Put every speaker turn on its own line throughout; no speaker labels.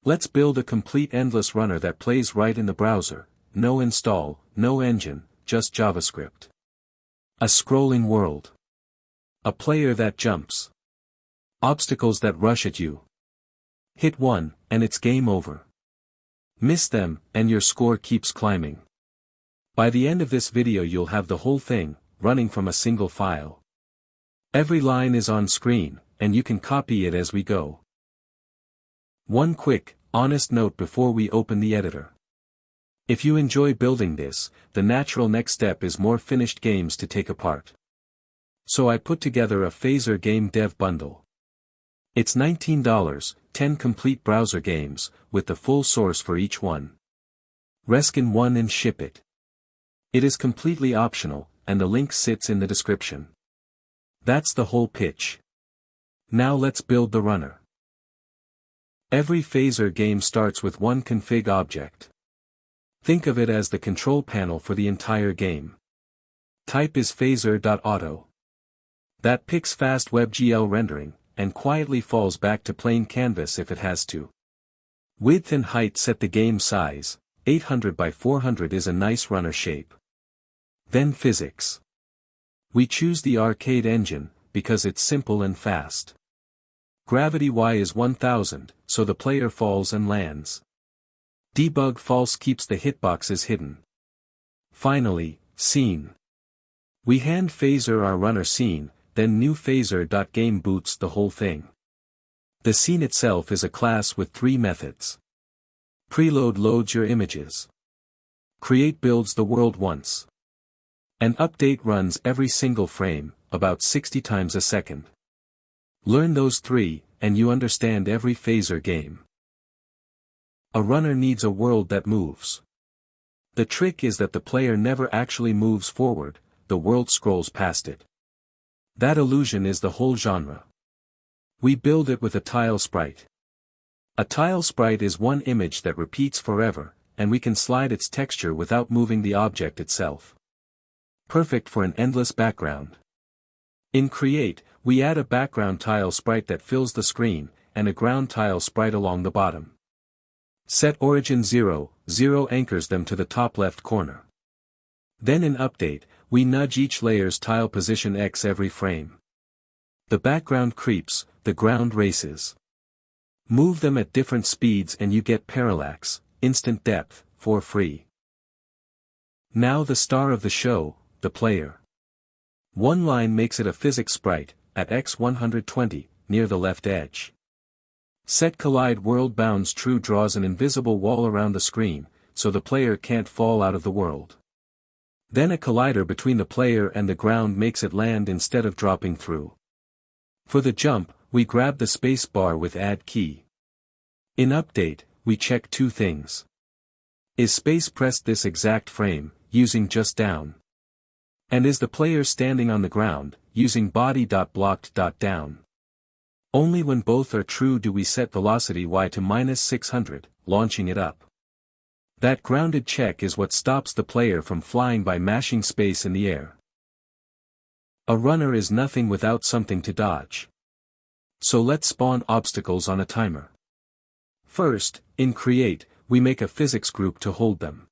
Let's build a complete endless runner that plays right in the browser, no install, no engine, just JavaScript. A scrolling world. A player that jumps. Obstacles that rush at you. Hit one, and it's game over. Miss them, and your score keeps climbing. By the end of this video you'll have the whole thing, running from a single file. Every line is on screen, and you can copy it as we go. One quick, honest note before we open the editor. If you enjoy building this, the natural next step is more finished games to take apart. So I put together a Phaser game dev bundle. It's $19, 10 complete browser games, with the full source for each one. Reskin one and ship it. It is completely optional, and the link sits in the description. That's the whole pitch. Now let's build the runner. Every Phaser game starts with one config object. Think of it as the control panel for the entire game. Type is Phaser.AUTO. That picks fast WebGL rendering, and quietly falls back to plain canvas if it has to. Width and height set the game size, 800 by 400 is a nice runner shape. Then physics. We choose the arcade engine, because it's simple and fast. Gravity Y is 1000, so the player falls and lands. Debug false keeps the hitboxes hidden. Finally, scene. We hand Phaser our runner scene, then new Phaser.game boots the whole thing. The scene itself is a class with 3 methods. Preload loads your images. Create builds the world once. And update runs every single frame, about 60 times a second. Learn those 3, and you understand every Phaser game. A runner needs a world that moves. The trick is that the player never actually moves forward, the world scrolls past it. That illusion is the whole genre. We build it with a tile sprite. A tile sprite is one image that repeats forever, and we can slide its texture without moving the object itself. Perfect for an endless background. In Create, we add a background tile sprite that fills the screen, and a ground tile sprite along the bottom. Set origin 0, 0 anchors them to the top left corner. Then in Update, we nudge each layer's tile position X every frame. The background creeps, the ground races. Move them at different speeds and you get parallax, instant depth, for free. Now the star of the show, the player. One line makes it a physics sprite, at X 120, near the left edge. Set collide world bounds true draws an invisible wall around the screen, so the player can't fall out of the world. Then a collider between the player and the ground makes it land instead of dropping through. For the jump, we grab the space bar with add key. In Update, we check 2 things. Is space pressed this exact frame, using just down? And is the player standing on the ground, using body.blocked.down? Only when both are true do we set velocity y to -600, launching it up. That grounded check is what stops the player from flying by mashing space in the air. A runner is nothing without something to dodge. So let's spawn obstacles on a timer. First, in Create, we make a physics group to hold them.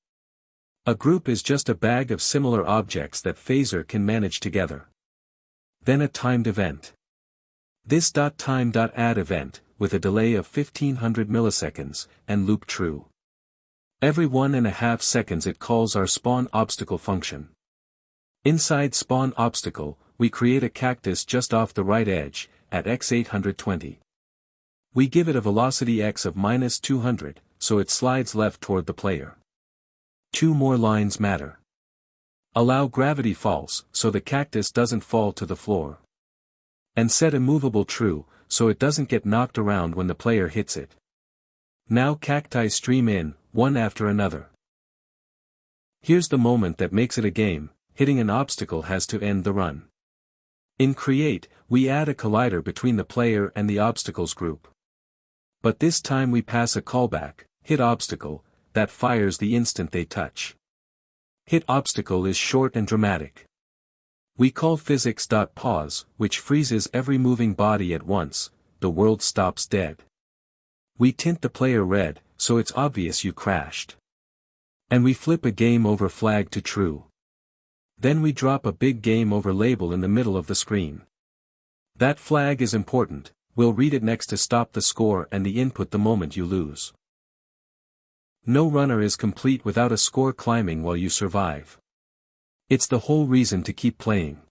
A group is just a bag of similar objects that Phaser can manage together. Then a timed event. This .time.add event, with a delay of 1500 milliseconds, and loop true. Every 1.5 seconds it calls our spawn obstacle function. Inside spawn obstacle, we create a cactus just off the right edge, at x 820. We give it a velocity x of -200, so it slides left toward the player. 2 more lines matter. Allow gravity false, so the cactus doesn't fall to the floor. And set immovable true, so it doesn't get knocked around when the player hits it. Now cacti stream in, one after another. Here's the moment that makes it a game, hitting an obstacle has to end the run. In Create, we add a collider between the player and the obstacles group. But this time we pass a callback, hit obstacle, that fires the instant they touch. Hit obstacle is short and dramatic. We call physics.pause, which freezes every moving body at once, the world stops dead. We tint the player red, so it's obvious you crashed. And we flip a game over flag to true. Then we drop a big game over label in the middle of the screen. That flag is important, we'll read it next to stop the score and the input the moment you lose. No runner is complete without a score climbing while you survive. It's the whole reason to keep playing.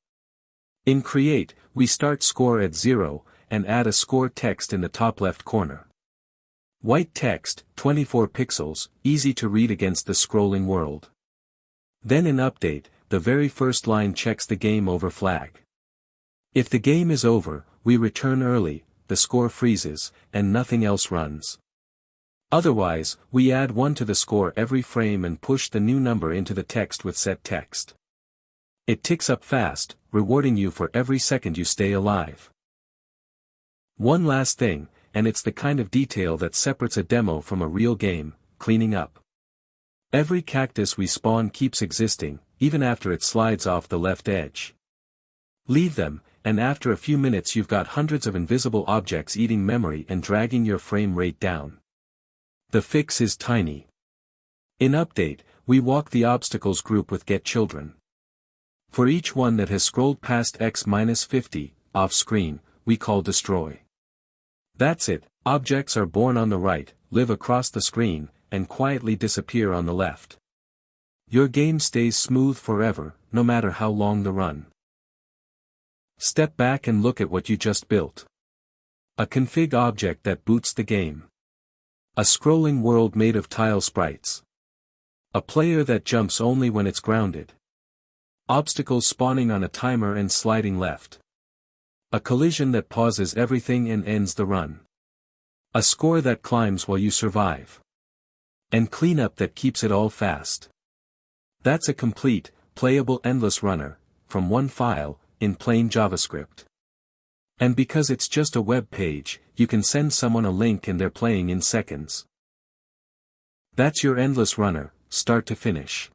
In Create, we start score at 0, and add a score text in the top left corner. White text, 24 pixels, easy to read against the scrolling world. Then in Update, the very first line checks the game over flag. If the game is over, we return early, the score freezes, and nothing else runs. Otherwise, we add 1 to the score every frame and push the new number into the text with set text. It ticks up fast, rewarding you for every second you stay alive. One last thing, and it's the kind of detail that separates a demo from a real game: cleaning up. Every cactus we spawn keeps existing, even after it slides off the left edge. Leave them, and after a few minutes you've got hundreds of invisible objects eating memory and dragging your frame rate down. The fix is tiny. In Update, we walk the obstacles group with getChildren. For each one that has scrolled past x-50, off-screen, we call destroy. That's it, objects are born on the right, live across the screen, and quietly disappear on the left. Your game stays smooth forever, no matter how long the run. Step back and look at what you just built. A config object that boots the game. A scrolling world made of tile sprites. A player that jumps only when it's grounded. Obstacles spawning on a timer and sliding left. A collision that pauses everything and ends the run. A score that climbs while you survive. And cleanup that keeps it all fast. That's a complete, playable endless runner, from one file, in plain JavaScript. And because it's just a web page, you can send someone a link and they're playing in seconds. That's your endless runner, start to finish.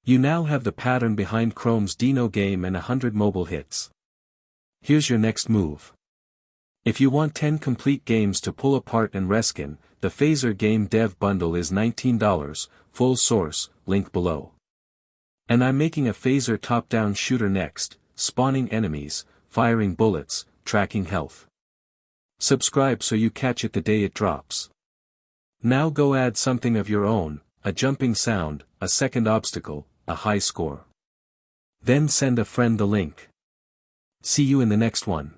You now have the pattern behind Chrome's Dino game and 100 mobile hits. Here's your next move. If you want 10 complete games to pull apart and reskin, the Phaser Game Dev bundle is $19, full source, link below. And I'm making a Phaser top-down shooter next, spawning enemies, firing bullets, tracking health. Subscribe so you catch it the day it drops. Now go add something of your own, a jumping sound, a second obstacle, a high score. Then send a friend the link. See you in the next one.